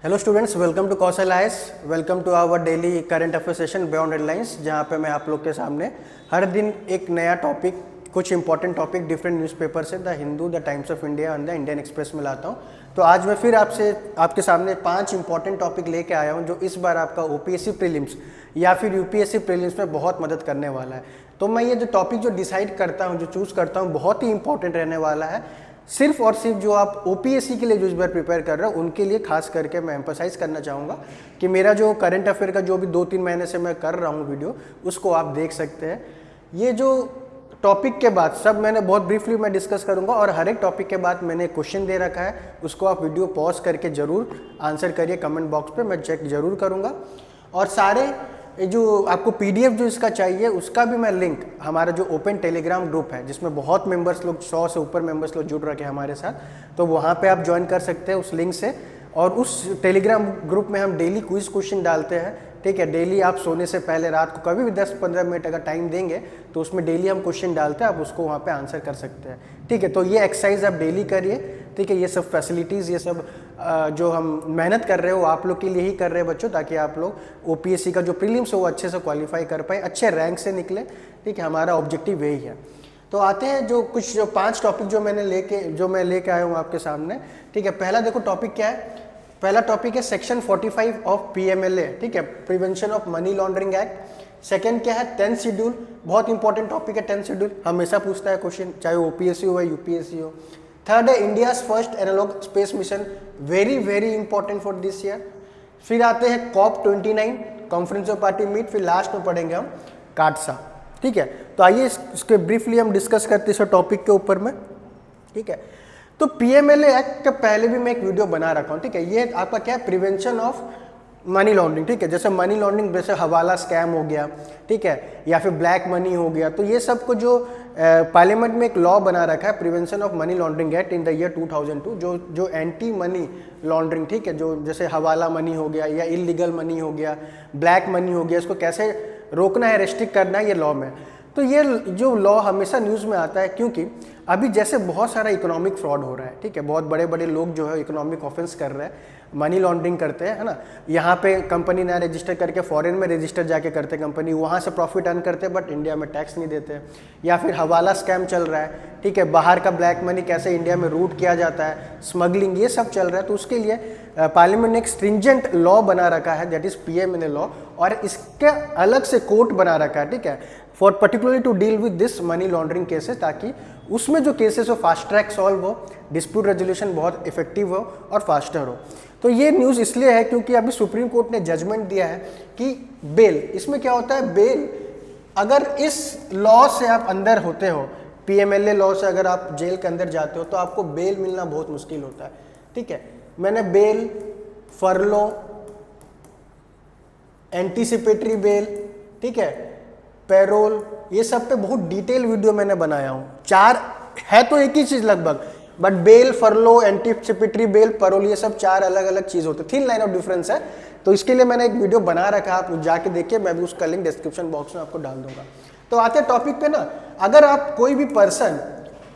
Hello students, welcome to Kaushal IAS. Welcome to our daily current affair session beyond headlines, जहाँ पे मैं आप लोग के सामने हर दिन एक नया टॉपिक, कुछ इंपॉर्टेंट टॉपिक डिफरेंट न्यूज़पेपर से the Hindu, the times of India और द इंडियन एक्सप्रेस में लाता हूँ। तो आज मैं फिर आपके सामने 5 इंपॉर्टेंट टॉपिक लेके आया हूँ जो इस बार आपका ओपीएससी प्रीलिम्स या फिर यूपीएससी प्रीलिम्स में बहुत मदद करने वाला है। तो मैं ये जो टॉपिक जो डिसाइड करता हूँ, जो चूज़ करता हूँ, बहुत ही इंपॉर्टेंट रहने वाला है। सिर्फ और सिर्फ जो आप ओपीएससी के लिए जो इस बार प्रिपेयर कर रहे हो उनके लिए खास करके मैं एम्फसाइज करना चाहूँगा कि मेरा जो करंट अफेयर का जो भी 2-3 महीने से मैं कर रहा हूँ वीडियो, उसको आप देख सकते हैं। ये जो टॉपिक के बाद सब मैंने बहुत ब्रीफली मैं डिस्कस करूँगा और हर एक टॉपिक के बाद मैंने क्वेश्चन दे रखा है, उसको आप वीडियो पॉज करके ज़रूर आंसर करिए कमेंट बॉक्स पर, मैं चेक ज़रूर करूँगा। और सारे जो आपको पीडीएफ जो इसका चाहिए उसका भी मैं लिंक, हमारा जो ओपन टेलीग्राम ग्रुप है जिसमें बहुत मेंबर्स लोग, 100 से ऊपर मेंबर्स लोग जुड़ रखे हैं हमारे साथ, तो वहाँ पे आप ज्वाइन कर सकते हैं उस लिंक से। और उस टेलीग्राम ग्रुप में हम डेली क्विज क्वेश्चन डालते हैं, ठीक है। डेली आप सोने से पहले रात को कभी भी 10-15 मिनट अगर टाइम देंगे तो उसमें डेली हम क्वेश्चन डालते हैं, आप उसको वहाँ पे आंसर कर सकते हैं, ठीक है। तो ये एक्सरसाइज आप डेली करिए, ठीक है। ये सब फैसिलिटीज़, ये सब जो हम मेहनत कर रहे हो आप लोग के लिए ही कर रहे हैं बच्चों, ताकि आप लोग ओपीएससी का जो प्रीलिम्स हो वो अच्छे से क्वालिफाई कर पाए, अच्छे रैंक से निकले, ठीक है। हमारा ऑब्जेक्टिव यही है। तो आते हैं जो 5 टॉपिक जो मैं लेके आया हूँ आपके सामने, ठीक है। पहला देखो टॉपिक क्या है। पहला टॉपिक है सेक्शन 45 ऑफ पीएमएलए, ठीक है, prevention of money laundering act. Second क्या है, 10th शेड्यूल, बहुत इंपॉर्टेंट टॉपिक है 10th शेड्यूल, हमेशा पूछता है क्वेश्चन, चाहे ओपीएससी हो या यूपीएससी हो। थर्ड है India's first analog space mission, very very important for this year. फिर आते हैं COP29 conference of party meet, फिर लास्ट में पढ़ेंगे हम काटसा, ठीक है। तो आइए इसके ब्रीफली हम डिस्कस करते हैं इस टॉपिक के ऊपर में, ठीक है। तो पीएमएलए एक्ट के पहले भी मैं एक वीडियो बना रखा हूँ, ठीक है। ये आपका क्या है, प्रिवेंशन ऑफ मनी लॉन्ड्रिंग, ठीक है। जैसे मनी लॉन्ड्रिंग, जैसे हवाला स्कैम हो गया, ठीक है, या फिर ब्लैक मनी हो गया, तो ये सब को जो पार्लियामेंट में एक लॉ बना रखा है, prevention of money laundering act in the year 2002, जो एंटी मनी लॉन्ड्रिंग, ठीक है, जो जैसे हवाला मनी हो गया या इलीगल मनी हो गया, ब्लैक मनी हो गया, इसको कैसे रोकना है, रेस्ट्रिक्ट करना है, ये लॉ में। तो ये जो लॉ हमेशा न्यूज़ में आता है क्योंकि अभी जैसे बहुत सारा इकोनॉमिक फ्रॉड हो रहा है, ठीक है। बहुत बड़े बड़े लोग जो है इकोनॉमिक ऑफेंस कर रहे हैं, मनी लॉन्ड्रिंग करते हैं, है ना। यहाँ पे कंपनी ना रजिस्टर करके फॉरेन में रजिस्टर जाके करते कंपनी, वहाँ से प्रॉफिट अर्न करते बट इंडिया में टैक्स नहीं देते। या फिर हवाला स्कैम चल रहा है, ठीक है, बाहर का ब्लैक मनी कैसे इंडिया में रूट किया जाता है, स्मगलिंग, ये सब चल रहा है। तो उसके लिए पार्लियामेंट ने एक स्ट्रिंजेंट लॉ बना रखा है, दैट इज पीएमएलए लॉ, और इसके अलग से कोर्ट बना रखा है, ठीक है, for particularly to deal with this money laundering cases, ताकि उसमें जो केसेस हो फास्ट ट्रैक सॉल्व हो, डिस्प्यूट रेजोल्यूशन बहुत इफेक्टिव हो और फास्टर हो। तो ये न्यूज़ इसलिए है क्योंकि अभी सुप्रीम कोर्ट ने जजमेंट दिया है कि बेल, इसमें क्या होता है, बेल अगर इस लॉ से आप अंदर होते हो, पीएमएलए लॉ से अगर आप जेल के अंदर जाते हो तो आपको बेल मिलना बहुत मुश्किल होता है, ठीक है। मैंने बेल, फरलो, एंटीसिपेटरी बेल, ठीक है, पैरोल, ये सब पे बहुत डिटेल वीडियो मैंने बनाया हूँ। 4 है तो एक ही चीज़ लगभग, but bail, furlough, anticipatory bail, parole, ये सब 4 अलग अलग चीज़ होते हैं, थिन लाइन ऑफ डिफरेंस है। तो इसके लिए मैंने एक वीडियो बना रखा है, आप जाके देखिए, मैं भी उसका लिंक डिस्क्रिप्शन बॉक्स में आपको डाल दूंगा। तो आते हैं टॉपिक पे ना, अगर आप कोई भी पर्सन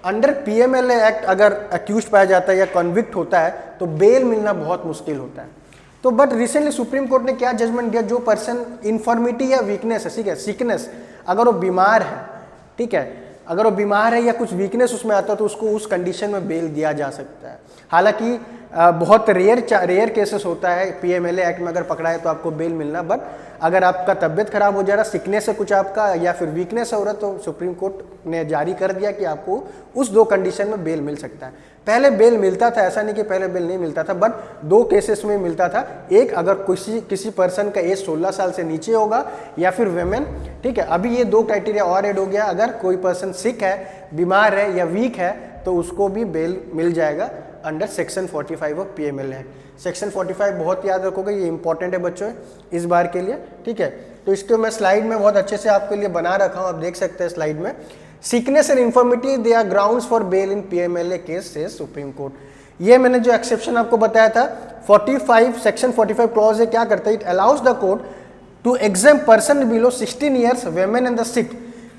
अंडर पीएमएलए एक्ट अगर अक्यूज पाया जाता है या कन्विक्ट होता है तो बेल मिलना बहुत मुश्किल होता है। तो बट रिसेंटली सुप्रीम कोर्ट ने क्या जजमेंट दिया, जो पर्सन इन्फॉर्मिटी या वीकनेस है, ठीक है, सिकनेस, अगर वो बीमार है, ठीक है, अगर वो बीमार है या कुछ वीकनेस उसमें आता है तो उसको उस कंडीशन में बेल दिया जा सकता है। हालांकि बहुत रेयर केसेस होता है पीएमएलए एक्ट में अगर पकड़ा है तो आपको बेल मिलना, बट अगर आपका तबियत खराब हो जा रहा, सिकनेस है कुछ आपका या फिर वीकनेस हो रहा, तो सुप्रीम कोर्ट ने जारी कर दिया कि आपको उस 2 कंडीशन में बेल मिल सकता है। पहले बेल मिलता था, ऐसा नहीं कि पहले बेल नहीं मिलता था, बट 2 केसेस में मिलता था। एक, अगर किसी पर्सन का एज 16 साल से नीचे होगा या फिर वेमेन, ठीक है। अभी ये 2 क्राइटेरिया और ऐड हो गया, अगर कोई पर्सन सिक है, बीमार है या वीक है तो उसको भी बेल मिल जाएगा under section 45 of PMLA act. Section 45 बहुत याद रखोगे, ये इंपॉर्टेंट है बच्चों इस बार के लिए, ठीक है। तो इसको मैं स्लाइड में बहुत अच्छे से आपके लिए बना रखा हूँ, आप देख सकते हैं स्लाइड में। Sickness and infirmity they are grounds for bail in PMLA case से सुप्रीम कोर्ट। ये मैंने जो एक्सेप्शन आपको बताया था, 45 सेक्शन 45 क्लॉज है, क्या करता है, it allows the court to exam person below 16 years, women and the sick.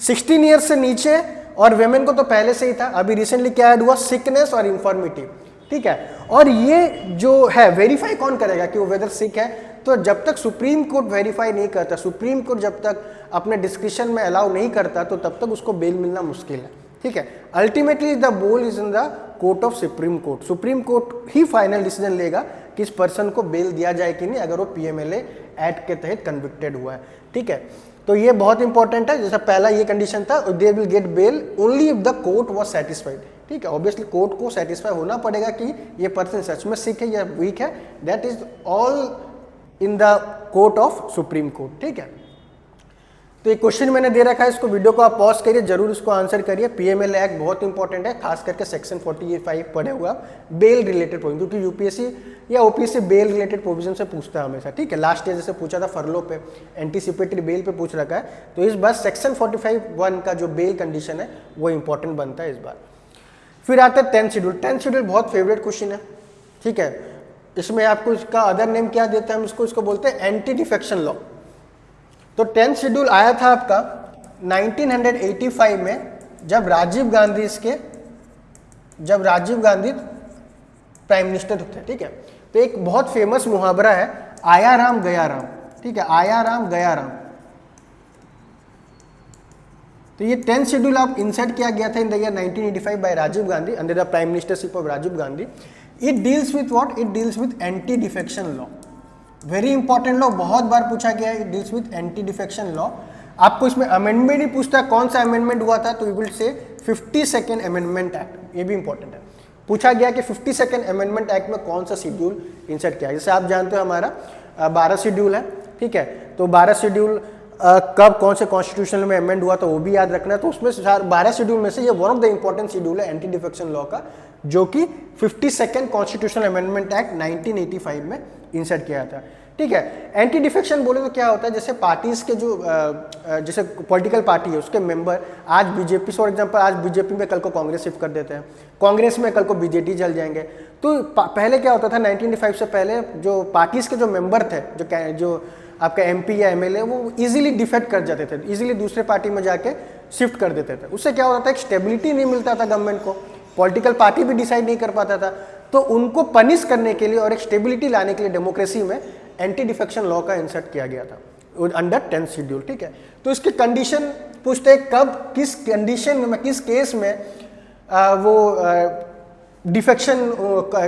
16 years से नीचे और वेमेन को तो पहले से ही था, अभी रिसेंटली क्या ऐड हुआ, सिकनेस और इन्फॉर्मिटी, ठीक है। और ये जो है वेरीफाई कौन करेगा कि वो वेदर सिक है, तो जब तक सुप्रीम कोर्ट वेरीफाई नहीं करता, सुप्रीम कोर्ट जब तक अपने डिस्क्रिप्शन में अलाउ नहीं करता, तो तब तक उसको बेल मिलना मुश्किल है, ठीक है। Ultimately the ball is in the court of supreme court, supreme court he final decision लेगा कि इस पर्सन को बेल दिया जाए कि नहीं, अगर वो पीएमएलए एक्ट के तहत कन्विक्टेड हुआ है, ठीक है। तो ये बहुत इंपॉर्टेंट है, जैसा पहला ये कंडीशन था, they will get bail only if the court was satisfied, ठीक है। ऑब्वियसली कोर्ट को सेटिस्फाई होना पड़ेगा कि ये पर्सन सच में सिक है या वीक है, that is all in the court of supreme court, ठीक है। तो एक क्वेश्चन मैंने दे रखा है, इसको वीडियो को आप पॉज करिए, जरूर इसको आंसर करिए। पीएमएलए एक्ट बहुत इंपॉर्टेंट है, खास करके सेक्शन 45 पढ़े हुआ बेल रिलेटेड प्रोविजन, क्योंकि यूपीएससी या ओपीएससी बेल रिलेटेड प्रोविजन से पूछता है हमेशा, ठीक है। लास्ट ईयर जैसे पूछा था फरलो पे, एंटीसिपेटरी बेल पे पूछ रखा है, तो इस बार सेक्शन 45(1) का जो बेल कंडीशन है वो इंपॉर्टेंट बनता है इस बार। फिर आता है 10th शेड्यूल। 10th शेड्यूल बहुत फेवरेट क्वेश्चन है, ठीक है। इसमें आपको इसका अदर नेम क्या देता है, हम इसको बोलते हैं एंटी डिफेक्शन लॉ। तो 10th शेड्यूल आया था आपका 1985 में, जब राजीव गांधी प्राइम मिनिस्टर थे, ठीक है। तो एक बहुत फेमस मुहावरा है, आया राम गया राम, ठीक है, आया राम गया राम। तो ये 10th शेड्यूल आप इंसर्ट किया गया था in the year 1985 by Rajiv Gandhi under the prime ministership of Rajiv Gandhi. It deals with what, it deals with anti defection law, very important law, बहुत बार पूछा गया है। It deals with anti defection law. आपको इसमें अमेंडमेंट ही पूछता है, कौन सा अमेंडमेंट हुआ था, तो you will say 52nd amendment act, ये भी इंपॉर्टेंट है। पूछा गया कि 52nd अमेंडमेंट एक्ट में कौन सा शेड्यूल इंसर्ट किया है। जैसे आप जानते हो हमारा 12 शेड्यूल है, ठीक है। तो 12 शेड्यूल कब कौन से कॉन्स्टिट्यूशन में अमेंड हुआ, तो वो भी याद रखना है। तो उसमें 12 शेड्यूल में से ये one of the important schedule है एंटी डिफेक्शन लॉ का, जो कि 52nd कॉन्स्टिट्यूशनल अमेंडमेंट एक्ट 1985 में इंसर्ट किया था, ठीक है। एंटी डिफेक्शन बोले तो क्या होता है, जैसे पार्टीज के जो जैसे पॉलिटिकल पार्टी है उसके मेंबर आज बीजेपी, फॉर एग्जांपल आज बीजेपी में कल को कांग्रेस शिफ्ट कर देते हैं, कांग्रेस में कल को बीजेडी चल जाएंगे। तो पहले क्या होता था 1985 से पहले जो पार्टीज के जो मेंबर थे, जो आपका एमपी या एमएलए, वो इजीली डिफेक्ट कर जाते थे, इजीली दूसरे पार्टी में जाके शिफ्ट कर देते थे। उससे क्या होता था, एक स्टेबिलिटी नहीं मिलता था गवर्नमेंट को, पॉलिटिकल पार्टी भी डिसाइड नहीं कर पाता था। तो उनको पनिश करने के लिए और एक स्टेबिलिटी लाने के लिए डेमोक्रेसी में एंटी डिफेक्शन लॉ का इंसर्ट किया गया था अंडर 10th शेड्यूल, ठीक है। तो इसके कंडीशन पूछते हैं, कब किस कंडीशन में, किस केस में वो डिफेक्शन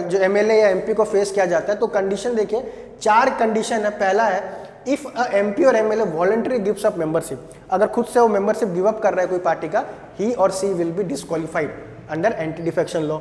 जो एमएलए या एमपी को फेस किया जाता है। तो कंडीशन देखिए, 4 कंडीशन है। पहला है, इफ अ एमपी और MLA voluntary gives up membership, अगर खुद से वो मेंबरशिप गिव अप कर रहा है कोई पार्टी का, ही और she will be disqualified under anti defection law.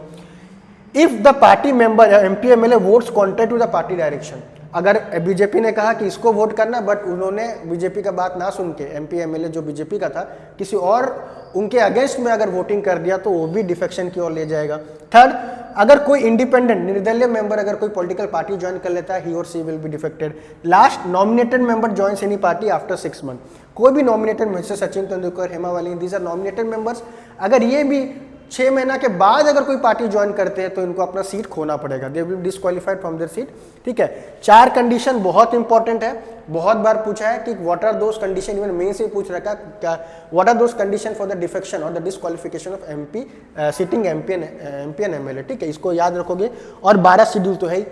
If the party member MP MLA votes contrary to the party direction, अगर बीजेपी ने कहा कि इसको वोट करना, बट उन्होंने बीजेपी का बात ना सुन के एमपी एमएलए जो बीजेपी का था किसी और उनके अगेंस्ट में अगर वोटिंग कर दिया, तो वो भी डिफेक्शन की ओर ले जाएगा। थर्ड, अगर कोई इंडिपेंडेंट निर्दलीय मेंबर अगर कोई पॉलिटिकल पार्टी ज्वाइन कर लेता है, ही और she will be defected. Last, nominated member joins any party after 6 month, कोई भी नॉमिनेटेड में से Sachin Tendulkar, Hema Malini, these are nominated members, अगर ये भी 6 महीना के बाद अगर कोई पार्टी ज्वाइन करते हैं तो इनको अपना सीट खोना पड़ेगा, they will disqualified from there seat, ठीक है। 4 कंडीशन बहुत इंपॉर्टेंट है, बहुत बार पूछा है कि what are those condition, even mains से पूछ रखा क्या, what are those condition for the defection और the disqualification of MP sitting MP and MLA, ठीक है। इसको याद रखोगे। और 12 शेड्यूल तो है ही,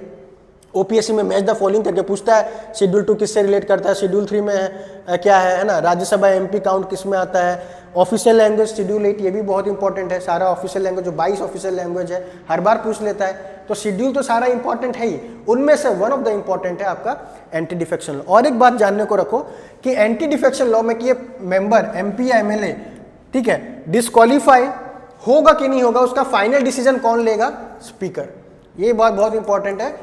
ओपीएससी में मैच द फॉलोइंग करके पूछता है, शेड्यूल 2 किससे रिलेट करता है, शेड्यूल 3 में क्या है ना, राज्यसभा एमपी काउंट किस में आता है, ऑफिशियल लैंग्वेज शेड्यूल 8, ये भी बहुत इंपॉर्टेंट है। सारा ऑफिशियल लैंग्वेज जो 22 ऑफिशियल लैंग्वेज है हर बार पूछ लेता है, तो शेड्यूल तो सारा इंपॉर्टेंट है ही, उनमें से वन ऑफ द इंपॉर्टेंट है आपका एंटी डिफेक्शन लॉ। और एक बात जानने को रखो कि एंटी डिफेक्शन लॉ में कि ये मेंबर एमपी या एमएलए, ठीक है, डिस्क्वालीफाई होगा कि नहीं होगा, उसका फाइनल डिसीजन कौन लेगा, स्पीकर। ये बात बहुत इंपॉर्टेंट है,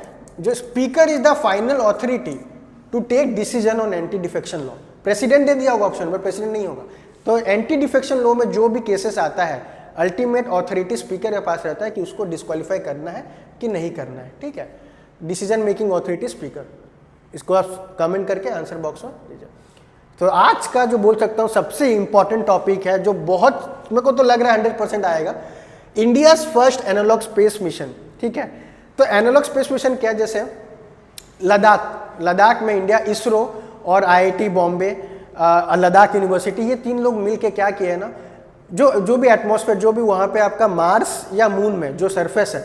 जो speaker is the final authority to take decision on anti defection law. President दे दिया होगा ऑप्शन, पर प्रेसिडेंट नहीं होगा। तो एंटी डिफेक्शन लॉ में जो भी केसेस आता है, अल्टीमेट ऑथोरिटी स्पीकर के पास रहता है कि उसको डिस्क्वालीफाई करना है कि नहीं करना है, ठीक है। डिसीजन मेकिंग ऑथोरिटी स्पीकर, इसको आप कमेंट करके आंसर बॉक्स में दीजिए। तो आज का जो बोल सकता हूँ सबसे इंपॉर्टेंट टॉपिक है, जो बहुत मेरे को तो लग रहा है 100% आएगा, India's first analog space mission, ठीक है। तो एनालॉग स्पेस मिशन क्या, जैसे लद्दाख में इंडिया, इसरो और आईआईटी बॉम्बे, लद्दाख यूनिवर्सिटी, ये 3 लोग मिलके क्या किए है ना, जो भी एटमॉस्फेयर, जो भी वहाँ पे आपका मार्स या मून में जो सरफेस है,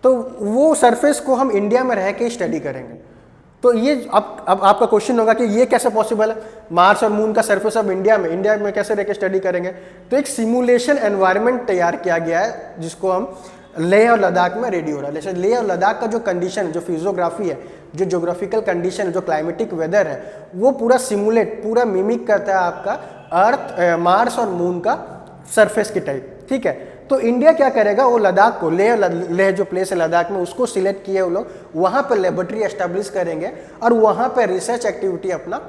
तो वो सरफेस को हम इंडिया में रह के स्टडी करेंगे। तो ये अब आपका क्वेश्चन होगा कि ये कैसे पॉसिबल है, मार्स और मून का सरफेस अब इंडिया में कैसे रह के स्टडी करेंगे। तो एक सिमुलेशन एनवायरनमेंट तैयार किया गया है जिसको हम लेह और लद्दाख में रेडी हो रहा है। जैसे लेह और लद्दाख का जो कंडीशन, जो फिजियोग्राफी है, जो ज्योग्राफिकल कंडीशन है, जो क्लाइमेटिक वेदर है, वो पूरा सिमुलेट, पूरा मिमिक करता है आपका अर्थ, मार्स और मून का सरफेस की टाइप, ठीक है। तो इंडिया क्या करेगा, वो लद्दाख को, लेह जो प्लेस है लद्दाख में, उसको सिलेक्ट किए वो लोग, वहाँ पर लेबोरेटरी एस्टेब्लिश करेंगे और वहाँ पर रिसर्च एक्टिविटी अपना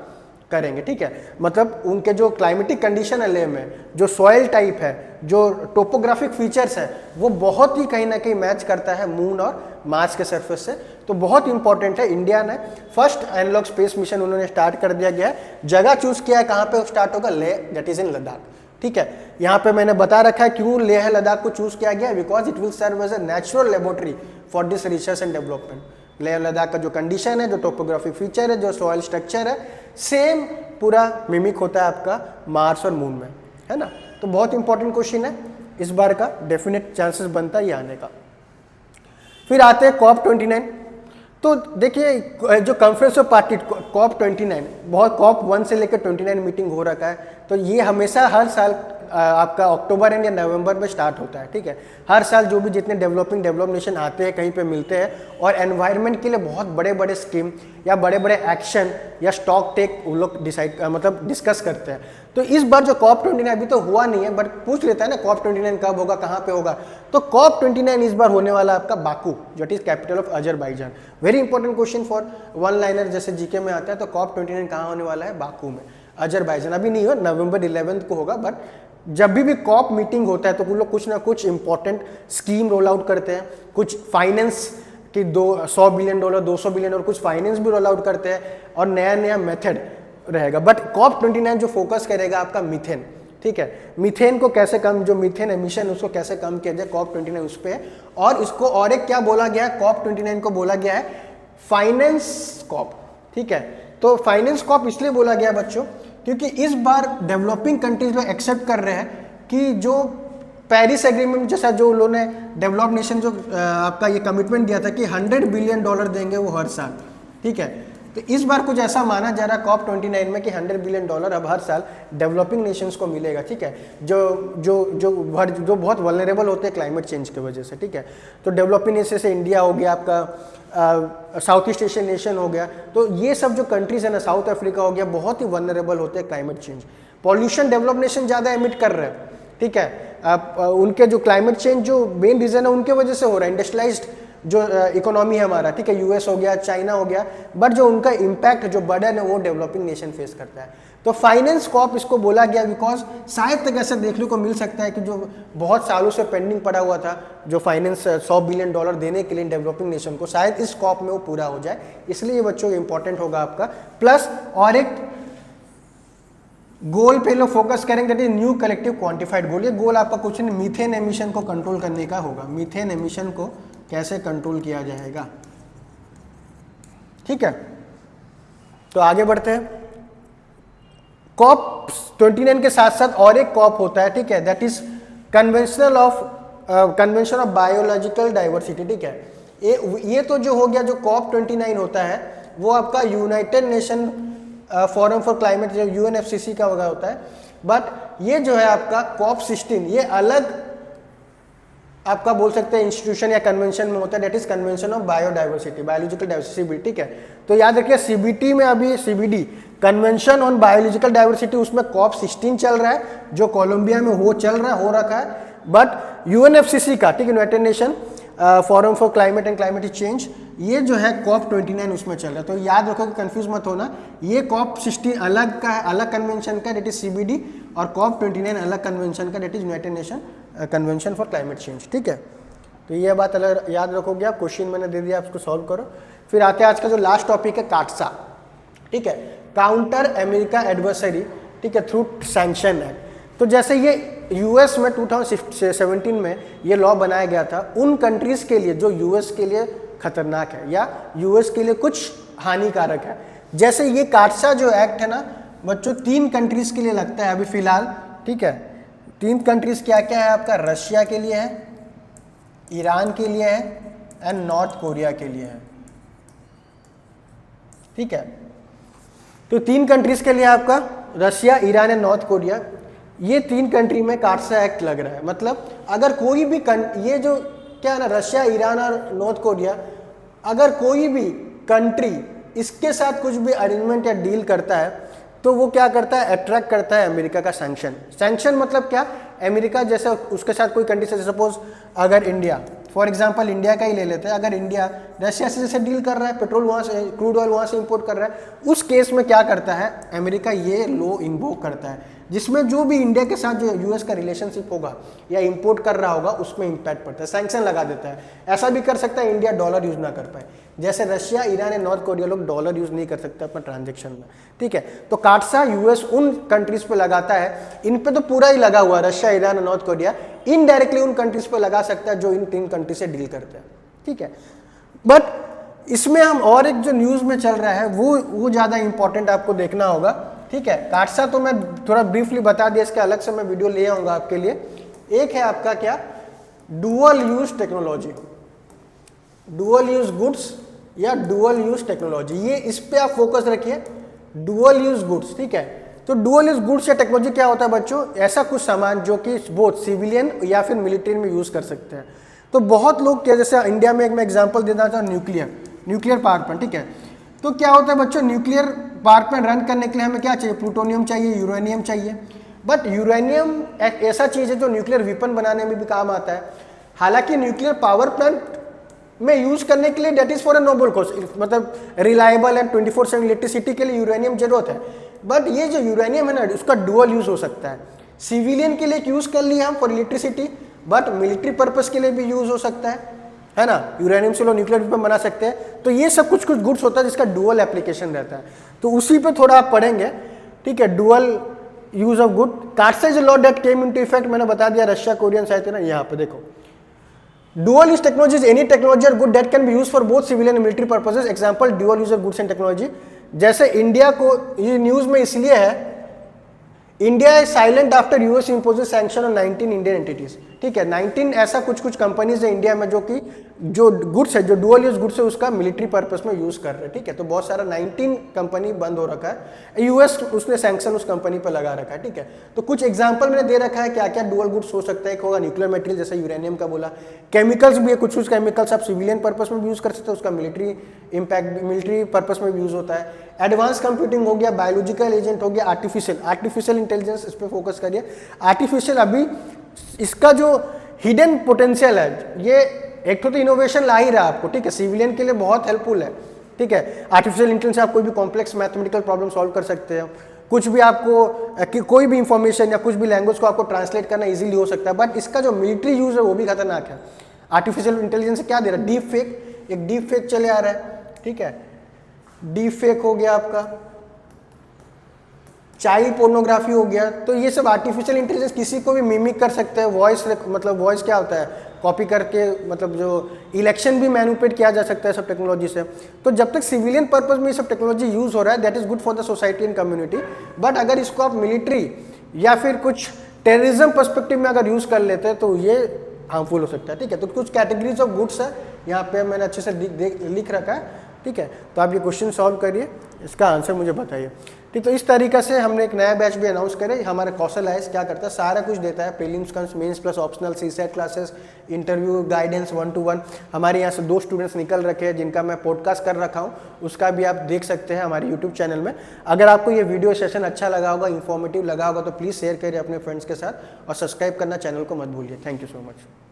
करेंगे, ठीक है। मतलब उनके जो क्लाइमेटिक कंडीशन है लेह में, जो सॉइल टाइप है, जो टोपोग्राफिक फीचर्स है, वो बहुत ही कहीं ना कहीं मैच करता है मून और मार्स के सरफेस से। तो बहुत इंपॉर्टेंट है। इंडिया ने फर्स्ट एनालॉग स्पेस मिशन उन्होंने स्टार्ट कर दिया गया है। जगह चूज किया है, कहाँ पे स्टार्ट होगा, Leh, that is in Ladakh, ठीक है। यहाँ पे मैंने बता रखा है क्यों लेह लद्दाख को चूज किया गया, because it will serve as a natural laboratory for this research and development. Leh Ladakh का जो कंडीशन है, जो टोपोग्राफिक फीचर है, जो सॉइल स्ट्रक्चर है, सेम पूरा मिमिक होता है आपका मार्स और मून में, है ना। तो बहुत इंपॉर्टेंट क्वेश्चन है इस बार का, डेफिनेट चांसेस बनता है ये आने का। फिर आते हैं COP29। तो देखिए जो कॉन्फ्रेंस ऑफ पार्टी COP29, बहुत COP1 से लेकर 29 मीटिंग हो रखा है। तो ये हमेशा हर साल आपका अक्टूबर एंड या नवंबर में स्टार्ट होता है, ठीक है। हर साल जो भी जितने डेवलप नेशन आते हैं कहीं पे मिलते हैं और एनवायरनमेंट के लिए बहुत बड़े बड़े स्कीम या बड़े बड़े एक्शन या स्टॉक टेक वो लोग डिस्कस करते हैं। तो इस बार जो COP29 अभी तो हुआ नहीं है, बट पूछ लेता है ना COP29 कब होगा, कहाँ पे होगा। तो COP29 इस बार होने वाला है आपका बाकू, जो is capital of Azerbaijan. Very important question for one liner जैसे जीके में आता है। तो COP29 कहाँ होने वाला है, बाकू में, अजरबैजान। अभी नहीं हो, नवंबर 11 को होगा। बट जब भी COP मीटिंग होता है तो लोग कुछ ना कुछ इंपॉर्टेंट स्कीम रोल आउट करते हैं, कुछ फाइनेंस की $100 बिलियन, $200 बिलियन और कुछ फाइनेंस भी रोल आउट करते हैं और नया नया मेथड रहेगा। बट COP29 जो फोकस करेगा आपका मीथेन, ठीक है। मीथेन को कैसे कम, जो मीथेन एमिशन उसको कैसे कम किया जाए, COP29 उस पर। और इसको और एक क्या बोला गया है, COP29 को बोला गया है फाइनेंस COP, ठीक है। तो फाइनेंस COP इसलिए बोला गया बच्चों क्योंकि इस बार डेवलपिंग कंट्रीज लोग एक्सेप्ट कर रहे हैं कि जो पेरिस एग्रीमेंट जैसा जो उन्होंने डेवलप नेशन जो आपका ये कमिटमेंट दिया था कि $100 बिलियन देंगे वो हर साल, ठीक है। तो इस बार कुछ ऐसा माना जा रहा है COP29 में कि $100 बिलियन अब हर साल डेवलपिंग नेशंस को मिलेगा, ठीक है, जो बहुत वल्नरेबल होते हैं क्लाइमेट चेंज की वजह से, ठीक है। तो डेवलपिंग नेशन से इंडिया हो गया, आपका साउथ ईस्ट एशियन नेशन हो गया। तो ये सब जो कंट्रीज है ना, साउथ अफ्रीका हो गया, बहुत ही वल्नरेबल होते हैं climate change. Pollution develop nation ज़्यादा एमिट कर रहे हैं, ठीक है। उनके जो क्लाइमेट चेंज जो मेन रीजन है उनके वजह से हो रहा है, इंडस्ट्रियलाइज्ड जो इकोनॉमी है हमारा, ठीक है, यूएस हो गया, चाइना हो गया। बट जो उनका इम्पैक्ट, जो बर्डन है, वो डेवलपिंग नेशन फेस करता है। तो फाइनेंस COP इसको बोला गया बिकॉज शायद तक ऐसा देखने को मिल सकता है कि जो बहुत सालों से पेंडिंग पड़ा हुआ था, जो फाइनेंस $100 बिलियन देने के लिए डेवलपिंग नेशन को, शायद इस COP में वो पूरा हो जाए। इसलिए ये बच्चों इंपॉर्टेंट होगा आपका। प्लस और एक गोल पे लोग फोकस करेंगे, that is new collective quantified goal. ये गोल आपका कुछ नहीं, मीथेन एमिशन को कंट्रोल करने का होगा। मीथेन एमिशन को कैसे कंट्रोल किया जाएगा, ठीक है। तो आगे बढ़ते हैं। COP29 के साथ साथ और एक COP होता है, ठीक है, that is convention of biological diversity, ठीक है। ये तो जो हो गया, जो COP29 होता है वो आपका United nation forum for climate, जो UNFCCC का होता है। बट ये जो है आपका COP16, ये अलग आपका बोल सकते हैं इंस्टीट्यूशन या कन्वेंशन में होता है, that is convention of biodiversity, biological diversity, ठीक है। तो याद रखिए CBT में अभी CBD convention on biological diversity, उसमें COP16 चल रहा है, जो कोलंबिया में हो रखा है। बट UNFCCC का, ठीक है, United nation forum for climate and climatic change, ये जो है COP29 उसमें चल रहा है। तो याद रखो कि कंफ्यूज मत होना, ये COP16 अलग का है, अलग कन्वेंशन का, डेट इज CBD, और COP29 अलग कन्वेंशन का, that is united nation convention for climate change, ठीक है। तो ये बात अलग याद रखोगे आप। क्वेश्चन मैंने दे दिया, आप उसको सॉल्व करो। फिर आते हैं आज का जो लास्ट टॉपिक है, काटसा, ठीक है, काउंटर अमेरिका एडवर्सरी, ठीक है, थ्रू सैंक्शन एक्ट। तो जैसे ये US में 2017 में ये लॉ बनाया गया था उन कंट्रीज के लिए जो US के लिए खतरनाक है या US के लिए कुछ हानिकारक है। जैसे ये काटसा जो एक्ट है ना बच्चों, 3 कंट्रीज के लिए लगता है अभी फिलहाल, ठीक है। 3 कंट्रीज क्या क्या है आपका, रशिया के लिए है, ईरान के लिए है एंड नॉर्थ कोरिया के लिए है। ठीक है, तो 3 कंट्रीज के लिए आपका Russia, Iran and north Korea, ये 3 कंट्री में काटसा एक्ट लग रहा है। मतलब अगर कोई भी ये जो क्या है ना, रशिया, ईरान और नॉर्थ कोरिया, अगर कोई भी कंट्री इसके साथ कुछ भी अरेंजमेंट या डील करता है तो वो क्या करता है, अट्रैक्ट करता है अमेरिका का सैंक्शन। सैंक्शन मतलब क्या, अमेरिका जैसे उसके साथ कोई कंट्री से, सपोज अगर इंडिया, फॉर एग्जांपल इंडिया का ही ले लेते हैं, अगर इंडिया रशिया से जैसे डील कर रहा है, पेट्रोल वहाँ से, क्रूड ऑयल वहाँ से इंपोर्ट कर रहा है, उस केस में क्या करता है अमेरिका, ये लॉ इन्वोक करता है जिसमें जो भी इंडिया के साथ जो यूएस का रिलेशनशिप होगा या इंपोर्ट कर रहा होगा उसमें इंपैक्ट पड़ता है, सैंक्शन लगा देता है। ऐसा भी कर सकता है इंडिया डॉलर यूज ना कर पाए, जैसे रशिया, ईरान या नॉर्थ कोरिया लोग डॉलर यूज नहीं कर सकते अपना ट्रांजेक्शन में। ठीक है, तो काटसा यूएस उन कंट्रीज पे लगाता है, इन पे तो पूरा ही लगा हुआ, रशिया, ईरान और नॉर्थ कोरिया, इनडायरेक्टली उन कंट्रीज पे लगा सकता है जो इन 3 कंट्री से डील करते हैं। ठीक है, बट इसमें हम और एक जो न्यूज में चल रहा है वो ज्यादा इंपॉर्टेंट आपको देखना होगा। ठीक है, काटसा तो मैं थोड़ा ब्रीफली बता दिया, इसके अलग से मैं वीडियो ले आऊंगा आपके लिए। एक है आपका क्या, dual use technology, dual use goods या डुअल यूज टेक्नोलॉजी, ये इस पे आप फोकस रखिए, डुअल यूज गुड्स। ठीक है, तो डुअल यूज गुड्स या टेक्नोलॉजी क्या होता है बच्चों, ऐसा कुछ सामान जो कि बोथ सिविलियन या फिर मिलिट्री में यूज कर सकते हैं। तो बहुत लोग क्या, जैसे इंडिया में एक मैं एग्जांपल देना चाहूँ, न्यूक्लियर पावर प्लांट। ठीक है, तो क्या होता है बच्चों, न्यूक्लियर पावर प्लांट रन करने के लिए हमें क्या चाहिए, प्लूटोनियम चाहिए, यूरेनियम चाहिए। बट यूरेनियम एक ऐसा चीज है जो न्यूक्लियर वेपन बनाने में भी काम आता है। हालांकि न्यूक्लियर पावर प्लांट में यूज करने के लिए that is for a noble cause, मतलब रिलायबल एंड 24/7 इलेक्ट्रिसिटी के लिए यूरेनियम जरूरत है। बट ये जो यूरेनियम है ना, उसका डुअल यूज हो सकता है। सिविलियन के लिए यूज कर लिया हम for electricity, but military purpose के लिए भी यूज हो सकता है ना, यूरेनियम से लोग न्यूक्लियर वेपन बना सकते हैं। तो ये सब कुछ कुछ गुड्स होता है जिसका डुअल एप्लीकेशन रहता है, तो उसी पे थोड़ा आप पढ़ेंगे। ठीक है, dual use of good, काटसा is a law that came into effect, मैंने बता दिया, रशिया, कोरियन साइड ना, यहाँ पे देखो, dual use technology is any technology or good that can be used for both civilian and military purposes, example dual use of goods and technology। जैसे India को ये न्यूज में इसलिए है, India is silent after US imposes sanction on 19 Indian entities. ठीक है, 19 ऐसा कुछ कुछ कंपनीज है इंडिया में जो कि जो गुड्स है, जो डुअल यूज गुड्स है, उसका मिलिट्री पर्पस में यूज कर रहे हैं। ठीक है, तो बहुत सारा 19 कंपनी बंद हो रखा है, यूएस उसने सैंक्शन उस कंपनी पर लगा रखा है। ठीक है, तो कुछ एग्जांपल मैंने दे रखा है क्या क्या डुअल गुड्स हो सकता है। एक होगा न्यूक्लियर मटेरियल, जैसे यूरेनियम का बोला, केमिकल्स भी है, कुछ कुछ केमिकल्स आप सिविलियन पर्पस में भी यूज कर सकते हो, उसका मिलिट्री इम्पैक्ट, मिलिट्री पर्पस में भी यूज होता है। एडवांस कंप्यूटिंग हो गया, बायोलॉजिकल एजेंट हो गया, आर्टिफिशियल इंटेलिजेंस, इस पर फोकस करिए। आर्टिफिशियल, अभी इसका जो हिडन पोटेंशियल है, ये एक तो इनोवेशन ला ही रहा है आपको। ठीक है, सिविलियन के लिए बहुत हेल्पफुल है। ठीक है, आर्टिफिशियल इंटेलिजेंस आप कोई भी कॉम्प्लेक्स मैथमेटिकल प्रॉब्लम सॉल्व कर सकते हो, कुछ भी आपको कोई भी इंफॉर्मेशन या कुछ भी लैंग्वेज को आपको ट्रांसलेट करना इजीली हो सकता है। बट इसका जो मिलिट्री यूज है वो भी खतरनाक है। आर्टिफिशियल इंटेलिजेंस क्या दे रहा है, डीप फेक, एक डीप फेक चले आ रहा है। ठीक है, डीप फेक हो गया आपका, चाइल्ड पोर्नोग्राफी हो गया, तो ये सब आर्टिफिशियल इंटेलिजेंस किसी को भी मिमिक कर सकते हैं। वॉइस, मतलब वॉइस क्या होता है, कॉपी करके, मतलब जो इलेक्शन भी मैनिपुलेट किया जा सकता है सब टेक्नोलॉजी से। तो जब तक सिविलियन पर्पस में ये सब टेक्नोलॉजी यूज हो रहा है, that is good for the society and community. But अगर इसको आप मिलिट्री या फिर कुछ टेररिज्म पर्सपेक्टिव में अगर यूज कर लेते हैं तो ये हार्मफुल हो सकता है। ठीक है, तो कुछ कैटेगरीज ऑफ गुड्स है यहाँ पे मैंने अच्छे से लिख रखा है। ठीक है, तो आप ये क्वेश्चन सॉल्व करिए, इसका आंसर मुझे बताइए। ठीक, तो इस तरीके से हमने एक नया बैच भी अनाउंस करे। हमारा कौशल आईएएस क्या करता है, सारा कुछ देता है, prelims, mains plus optional, CSAT classes, interview, guidance 1-to-1। हमारे यहाँ से 2 स्टूडेंट्स निकल रखे हैं जिनका मैं पॉडकास्ट कर रखा हूँ, उसका भी आप देख सकते हैं हमारे यूट्यूब चैनल में। अगर आपको ये वीडियो सेशन अच्छा लगा होगा, इन्फॉर्मेटिव लगा होगा, तो प्लीज़ शेयर करिए अपने फ्रेंड्स के साथ और सब्सक्राइब करना चैनल को मत भूलिए। Thank you so much.